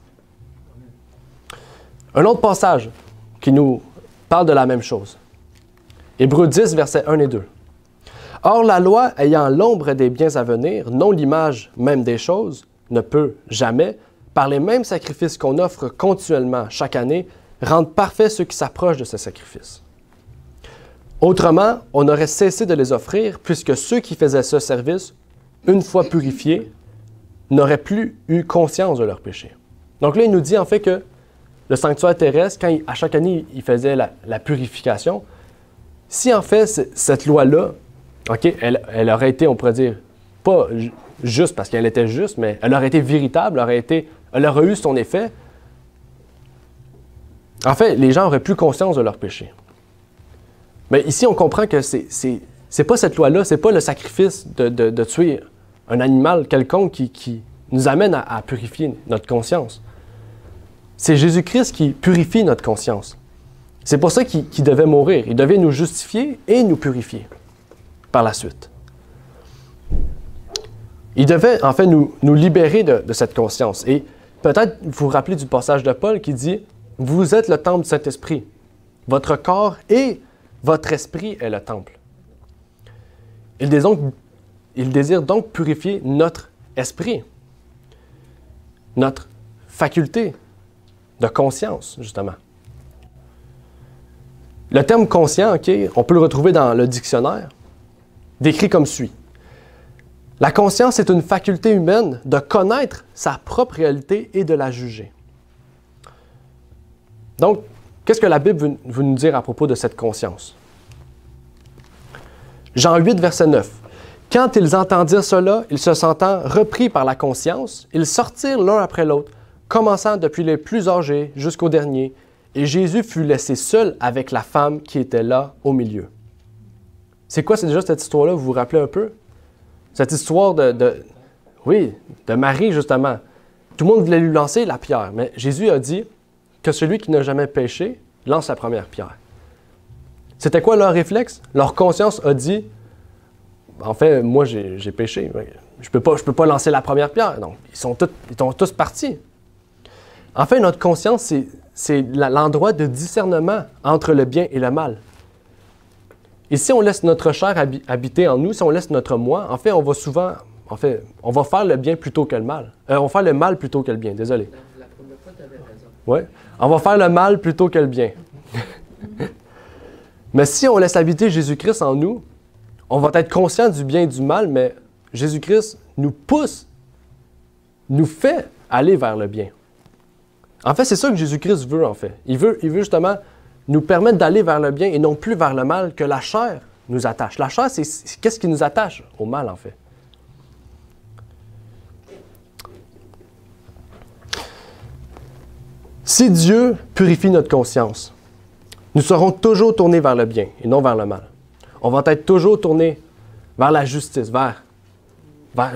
Un autre passage qui nous parle de la même chose. Hébreux 10, versets 1 et 2. « Or, la loi ayant l'ombre des biens à venir, non l'image même des choses, ne peut jamais, par les mêmes sacrifices qu'on offre continuellement chaque année, rendre parfaits ceux qui s'approchent de ce sacrifice. Autrement, on aurait cessé de les offrir puisque ceux qui faisaient ce service, une fois purifiés, n'auraient plus eu conscience de leur péché. Donc là, il nous dit en fait que le sanctuaire terrestre, quand à chaque année, il faisait la purification, si en fait cette loi-là, okay, elle aurait été, on pourrait dire, pas juste parce qu'elle était juste, mais elle aurait été véritable, elle aurait eu son effet, en fait, les gens auraient plus conscience de leur péché. Mais ici, on comprend que c'est pas cette loi-là, c'est pas le sacrifice de tuer un animal quelconque qui nous amène à purifier notre conscience. C'est Jésus-Christ qui purifie notre conscience. C'est pour ça qu'il devait mourir. Il devait nous justifier et nous purifier par la suite. Il devait en fait nous libérer de cette conscience. Et peut-être vous vous rappelez du passage de Paul qui dit « Vous êtes le temple du Saint-Esprit. Votre corps et votre esprit est le temple. » Il désire donc purifier notre esprit, notre faculté de conscience, justement. Le terme conscient, okay, on peut le retrouver dans le dictionnaire, décrit comme suit. La conscience est une faculté humaine de connaître sa propre réalité et de la juger. Donc, qu'est-ce que la Bible veut nous dire à propos de cette conscience? Jean 8, verset 9. « Quand ils entendirent cela, ils se sentant repris par la conscience, ils sortirent l'un après l'autre, commençant depuis les plus âgés jusqu'au dernier, et Jésus fut laissé seul avec la femme qui était là au milieu. » C'est quoi, c'est déjà cette histoire-là, vous vous rappelez un peu? Cette histoire de Marie, justement. Tout le monde voulait lui lancer la pierre, mais Jésus a dit que celui qui n'a jamais péché lance la première pierre. C'était quoi leur réflexe? Leur conscience a dit, en fait, moi j'ai péché, je peux pas lancer la première pierre. Donc, ils sont tous partis. En fait, notre conscience, c'est l'endroit de discernement entre le bien et le mal. Et si on laisse notre chair habiter en nous, si on laisse notre moi, en fait, on va faire le bien plutôt que le mal. On va faire le mal plutôt que le bien, désolé.
La première fois, tu avais raison.
Oui, on va faire le mal plutôt que le bien. Mais si on laisse habiter Jésus-Christ en nous, on va être conscient du bien et du mal, mais Jésus-Christ nous pousse, nous fait aller vers le bien. En fait, c'est ça que Jésus-Christ veut, en fait. Il veut justement nous permettre d'aller vers le bien et non plus vers le mal que la chair nous attache. La chair, c'est qu'est-ce qui nous attache au mal, en fait. Si Dieu purifie notre conscience, nous serons toujours tournés vers le bien et non vers le mal. On va être toujours tournés vers la justice, vers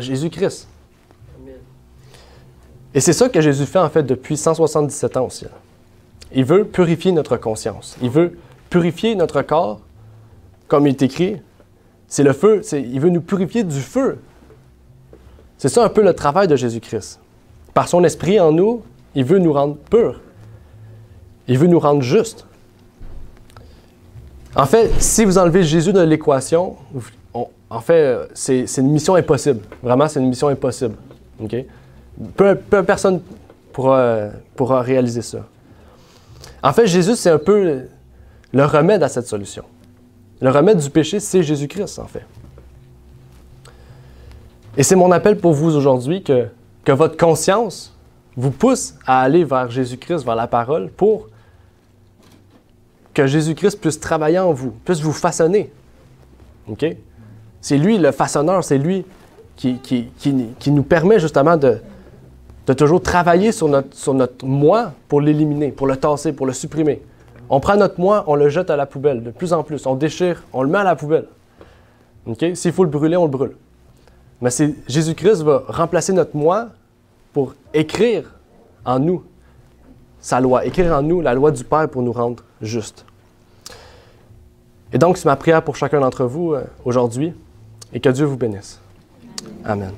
Jésus-Christ. Et c'est ça que Jésus fait en fait depuis 177 ans aussi. Il veut purifier notre conscience. Il veut purifier notre corps, comme il est écrit. C'est le feu, il veut nous purifier du feu. C'est ça un peu le travail de Jésus-Christ. Par son esprit en nous, il veut nous rendre purs. Il veut nous rendre justes. En fait, si vous enlevez Jésus de l'équation, c'est une mission impossible. Vraiment, c'est une mission impossible. Okay? Personne pourra réaliser ça. En fait, Jésus, c'est un peu le remède à cette solution. Le remède du péché, c'est Jésus-Christ, en fait. Et c'est mon appel pour vous aujourd'hui que votre conscience vous pousse à aller vers Jésus-Christ, vers la parole, pour que Jésus-Christ puisse travailler en vous, puisse vous façonner. Okay? C'est lui le façonneur, c'est lui qui nous permet justement de toujours travailler sur notre moi pour l'éliminer, pour le tasser, pour le supprimer. On prend notre moi, on le jette à la poubelle de plus en plus. On déchire, on le met à la poubelle. Okay? S'il faut le brûler, on le brûle. Mais Jésus-Christ va remplacer notre moi pour écrire en nous sa loi, écrire en nous la loi du Père pour nous rendre justes. Et donc, c'est ma prière pour chacun d'entre vous aujourd'hui et que Dieu vous bénisse. Amen.